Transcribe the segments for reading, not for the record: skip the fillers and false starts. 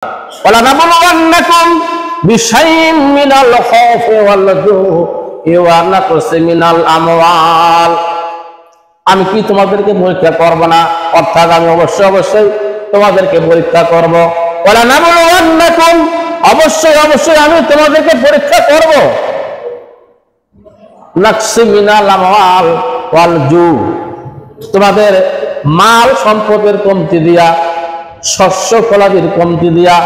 ওয়ালা নাবলুওয়ান্নাকুম বিশাইইন মিনাল খাউফি ওয়াল জু'i ওয়া নাকসি মিনাল আমওয়াল। আমি কি তোমাদেরকে পরীক্ষা করব না? অর্থাৎ আমি অবশ্যই তোমাদেরকে পরীক্ষা করব। ওয়ালা নাবলুওয়ান্নাকুম, অবশ্যই আমি তোমাদেরকে পরীক্ষা করব। নাকসি মিনাল আমওয়াল ওয়াল জু', তোমাদের মাল সম্পদের কমতি দিয়া, শস্য ফলাদির কমতি দিয়া,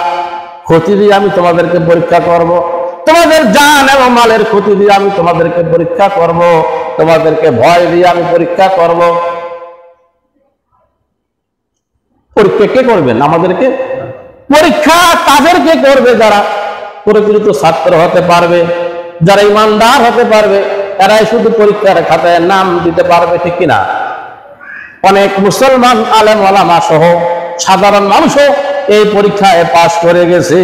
ক্ষতি দিয়ে আমি তোমাদেরকে পরীক্ষা করব। তোমাদের জান এবং মালের ক্ষতি দিয়ে আমি তোমাদেরকে পরীক্ষা করব। তোমাদেরকে ভয় দিয়ে আমি পরীক্ষা করব। পরীক্ষা কে করবেন? আমাদেরকে। পরীক্ষা তাদেরকে করবে যারা প্রকৃত ছাত্র হতে পারবে, যারা ইমানদার হতে পারবে, এরাই শুধু পরীক্ষার খাতায় নাম দিতে পারবে, ঠিক কিনা? অনেক মুসলমান আলেম ওলামা সহ সাধারণ মানুষও এই পরীক্ষায় পাশ করে গেছে।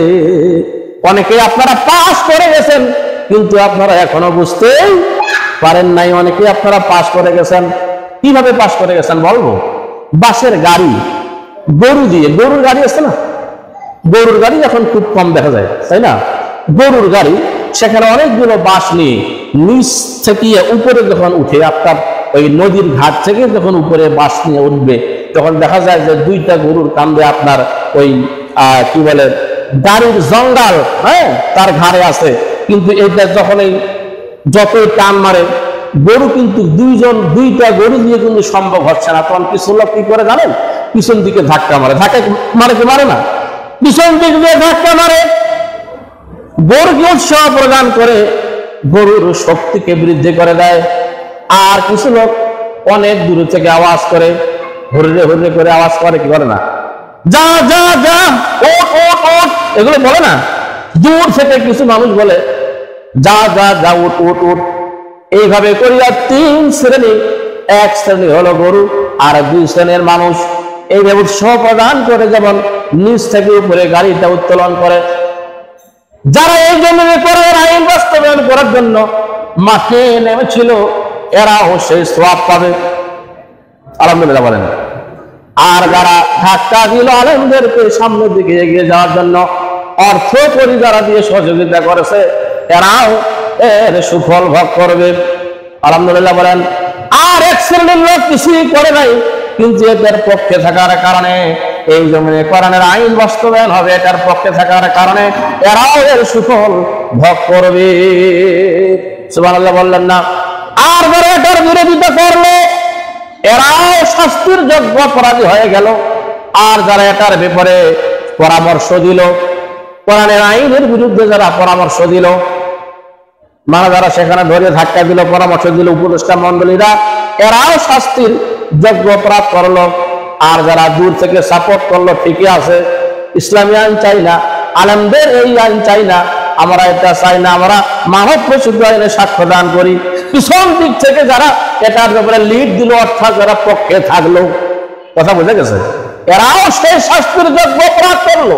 অনেকে আপনারা পাশ করে গেছেন, কিন্তু আপনারা এখনো বুঝতেই পারেন নাই। অনেকে আপনারা পাশ করে গেছেন। কিভাবে পাশ করে গেছেন বলবো? বাসের গাড়ি, গরু দিয়ে, গরুর গাড়ি আছে না, গরুর গাড়ি এখন খুব কম দেখা যায়, তাই না? গরুর গাড়ি, সেখানে অনেকগুলো বাঁশ নিয়ে নিচ থেকে উপরে যখন উঠে, আপনার ওই নদীর ঘাট থেকে যখন উপরে বাঁশ নিয়ে উঠবে, তখন দেখা যায় যে দুইটা গরুর কান্দে আপনার ওই কি বলে গাড়ির জঙ্গাল, হ্যাঁ, তার ঘাড়ে আছে। কিন্তু এইটা যখন এই যতই টান মারে, গরু কিন্তু দুইটা গরু দিয়ে কিন্তু সম্ভব হচ্ছে না। তখন কিছু লোক কি করে জানেন? পিছন দিকে ধাক্কা মারে। ধাক্কা মারে কি মারে না? পিছন দিক দিয়ে ধাক্কা মারে, গরুকে উৎসাহ প্রদান করে, গরুর শক্তিকে বৃদ্ধি করে দেয়। আর কিছু লোক অনেক দূর থেকে আওয়াজ করে, হরিরে হরিরে করে আওয়াজ করে, কি করে না? যা যা যা, ওট ওট ওট, এগুলো বলে না? দূর থেকে কিছু মানুষ বলে যা যা যা, উঠ উঠ উঠ। এইভাবে করিয়া তিন শ্রেণী, এক শ্রেণী হলো গরু, আর দুই শ্রেণীর মানুষ এইভাবে উৎসাহ প্রদান করে, যেমন নিচ থেকে উপরে গাড়িটা উত্তোলন করে। যারা এই জন্য কোরআনের আইন বাস্তবায়ন করার জন্য মাঠে নেমেছিল, এরাও সেই সওয়াব পাবে, আলহামদুলিল্লাহ বলেন। আর যারা ধাক্কা দিল আলেমদেরকে সামনের দিকে এগিয়ে যাওয়ার জন্য, অর্থ করি যারা দিয়ে সহযোগিতা করেছে, এরাও এর সুফল ভোগ করবে, আলহামদুলিল্লাহ বলেন। আর এক শ্রেণীর লোক কিছুই করে নাই, কিন্তু এদের পক্ষে থাকার কারণে এই জমিনে কোরআনের আইন বাস্তবায়ন হবে, এটার পক্ষে থাকার কারণে এরাও এর সুফল ভোগ করবে, সুবহানাল্লাহ বললেন না? আর যারা এটার বিরোধিতা করলো, এরাও শাস্তির যোগ্য অপরাধী হয়ে গেল। আর যারা এটার ব্যাপারে পরামর্শ দিল, কোরআনের আইনের বিরুদ্ধে যারা পরামর্শ দিল, মানে যারা সেখানে ধরে ধাক্কা দিল, পরামর্শ দিল, উপদেষ্টা মন্ডলীরা, এরাও শাস্তির যোগ্য অপরাধ করলো। আর যারা দূর থেকে সাপোর্ট করলো, ঠিকই আছে, ইসলামী আইন চাই না, আলেমদের এই আইন চাই না, আমরা এটা চাই না, আমরা মানব প্রসিদ্ধ আইনে সাক্ষ্য দান করি। পিছন দিক থেকে যারা এটার ব্যাপারে লিড দিল, অর্থাৎ যারা পক্ষে থাকলো, কথা বুঝে গেছে, এরাও সেই শাস্তির যোগ্য অপরাধ করলো।